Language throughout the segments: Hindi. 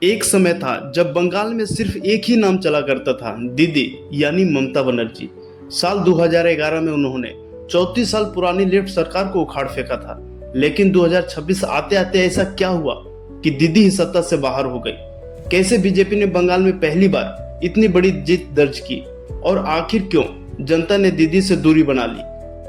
एक समय था जब बंगाल में सिर्फ एक ही नाम चला करता था, दीदी यानी ममता बनर्जी। साल 2011 में उन्होंने 34 साल पुरानी लेफ्ट सरकार को उखाड़ फेंका था। लेकिन 2026 आते आते ऐसा क्या हुआ कि दीदी ही सत्ता से बाहर हो गई। कैसे बीजेपी ने बंगाल में पहली बार इतनी बड़ी जीत दर्ज की और आखिर क्यों जनता ने दीदी से दूरी बना ली,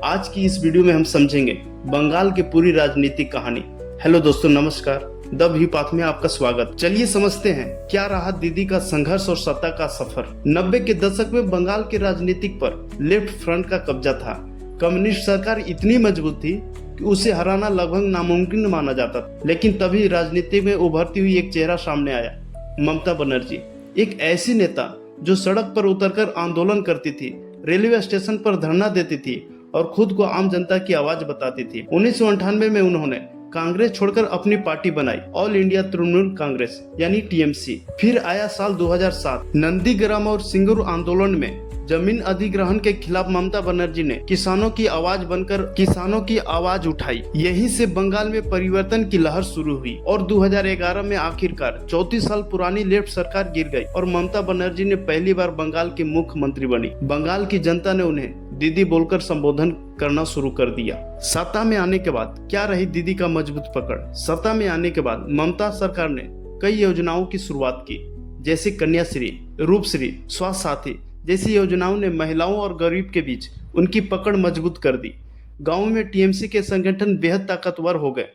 आज की इस वीडियो में हम समझेंगे बंगाल की पूरी राजनीतिक कहानी। हेलो दोस्तों, नमस्कार। द व्यू पाथ में आपका स्वागत। चलिए समझते हैं क्या रहा दीदी का संघर्ष और सत्ता का सफर। 90 के दशक में बंगाल के राजनीतिक पर लेफ्ट फ्रंट का कब्जा था। कम्युनिस्ट सरकार इतनी मजबूत थी कि उसे हराना लगभग नामुमकिन माना जाता था। लेकिन तभी राजनीति में उभरती हुई एक चेहरा सामने आया, ममता बनर्जी। एक ऐसी नेता जो सड़क पर उतरकर आंदोलन करती थी, रेलवे स्टेशन पर धरना देती थी और खुद को आम जनता की आवाज बताती थी। 1998 में उन्होंने कांग्रेस छोड़कर अपनी पार्टी बनाई, ऑल इंडिया तृणमूल कांग्रेस यानी टीएमसी। फिर आया साल 2007। नंदीग्राम और सिंगूर आंदोलन में जमीन अधिग्रहण के खिलाफ ममता बनर्जी ने किसानों की आवाज बनकर किसानों की आवाज उठाई। यहीं से बंगाल में परिवर्तन की लहर शुरू हुई और 2011 में आखिरकार 34 साल पुरानी लेफ्ट सरकार गिर गई और ममता बनर्जी ने पहली बार बंगाल की मुख्यमंत्री बनी। बंगाल की जनता ने उन्हें दीदी बोलकर संबोधन करना शुरू कर दिया। सत्ता में आने के बाद क्या रही दीदी का मजबूत पकड़। सत्ता में आने के बाद ममता सरकार ने कई योजनाओं की शुरुआत की, जैसे कन्याश्री, रूपश्री, स्वास्थ्य साथी जैसी योजनाओं ने महिलाओं और गरीब के बीच उनकी पकड़ मजबूत कर दी। गांव में टीएमसी के संगठन बेहद ताकतवर हो गए।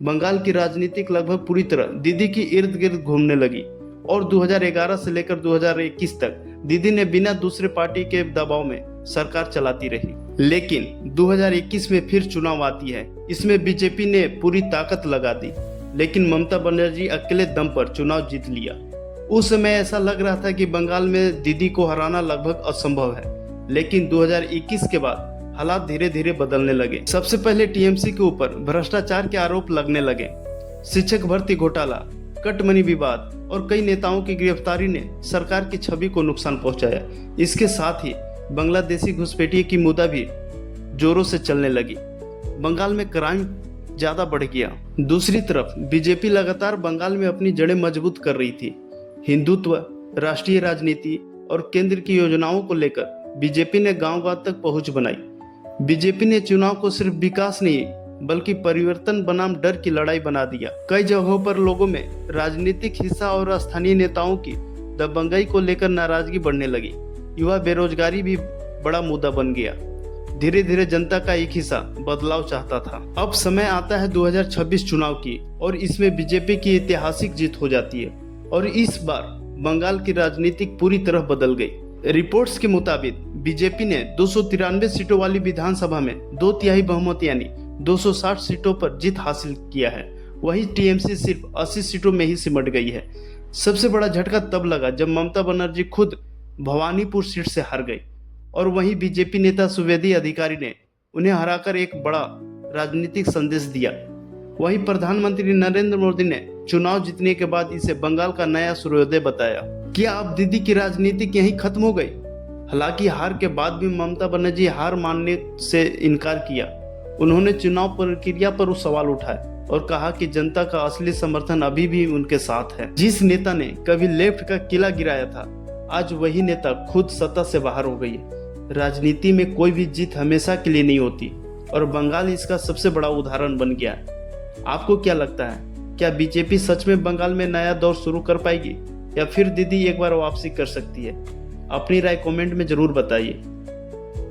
बंगाल की राजनीतिक लगभग पूरी तरह दीदी की इर्द गिर्द घूमने लगी और 2011 से लेकर 2021 तक दीदी ने बिना दूसरे पार्टी के दबाव में सरकार चलाती रही। लेकिन 2021 में फिर चुनाव आती है। इसमें बीजेपी ने पूरी ताकत लगा दी, लेकिन ममता बनर्जी अकेले दम पर चुनाव जीत लिया। उस समय ऐसा लग रहा था कि बंगाल में दीदी को हराना लगभग असंभव है। लेकिन 2021 के बाद हालात धीरे धीरे बदलने लगे। सबसे पहले टीएमसी के ऊपर भ्रष्टाचार के आरोप लगने लगे। शिक्षक भर्ती घोटाला, कट मनी विवाद और कई नेताओं की गिरफ्तारी ने सरकार की छवि को नुकसान पहुंचाया। इसके साथ ही बांग्लादेशी घुसपैठिए की मुद्दा भी जोरों से चलने लगी। बंगाल में क्राइम ज्यादा बढ़ गया। दूसरी तरफ बीजेपी लगातार बंगाल में अपनी जड़ें मजबूत कर रही थी। हिंदुत्व, राष्ट्रीय राजनीति और केंद्र की योजनाओं को लेकर बीजेपी ने गांव-गांव तक पहुंच बनाई। बीजेपी ने चुनाव को सिर्फ विकास नहीं बल्कि परिवर्तन बनाम डर की लड़ाई बना दिया। कई जगहों पर लोगों में राजनीतिक हिस्सा और स्थानीय नेताओं की दबंगई को लेकर नाराजगी बढ़ने लगी। युवा बेरोजगारी भी बड़ा मुद्दा बन गया। धीरे धीरे जनता का एक हिस्सा बदलाव चाहता था। अब समय आता है 2026 चुनाव की और इसमें बीजेपी की ऐतिहासिक जीत हो जाती है और इस बार बंगाल की राजनीति पूरी तरह बदल गई। रिपोर्ट्स के मुताबिक बीजेपी ने 293 सीटों वाली विधानसभा में 2/3 बहुमत यानी 260 सीटों पर जीत हासिल किया है। वहीं टीएमसी सिर्फ 80 सीटों में ही सिमट गई है। सबसे बड़ा झटका तब लगा जब ममता बनर्जी खुद भवानीपुर सीट से हार गई और वहीं बीजेपी नेता सुवेदी अधिकारी ने उन्हें हराकर एक बड़ा राजनीतिक संदेश दिया। वहीं प्रधानमंत्री नरेंद्र मोदी ने चुनाव जीतने के बाद इसे बंगाल का नया सूर्योदय बताया। क्या अब दीदी की राजनीति यहीं खत्म हो गई? हालांकि हार के बाद भी ममता बनर्जी हार मानने से इनकार किया। उन्होंने चुनाव प्रक्रिया पर सवाल उठाए और कहा कि जनता का असली समर्थन अभी भी उनके साथ है। जिस नेता ने कभी लेफ्ट का किला गिराया था, आज वही नेता खुद सत्ता से बाहर हो गई है। राजनीति में कोई भी जीत हमेशा के लिए नहीं होती और बंगाल इसका सबसे बड़ा उदाहरण बन गया है। आपको क्या लगता है, क्या बीजेपी सच में बंगाल में नया दौर शुरू कर पाएगी या फिर दीदी एक बार वापसी कर सकती है? अपनी राय कमेंट में जरूर बताइए।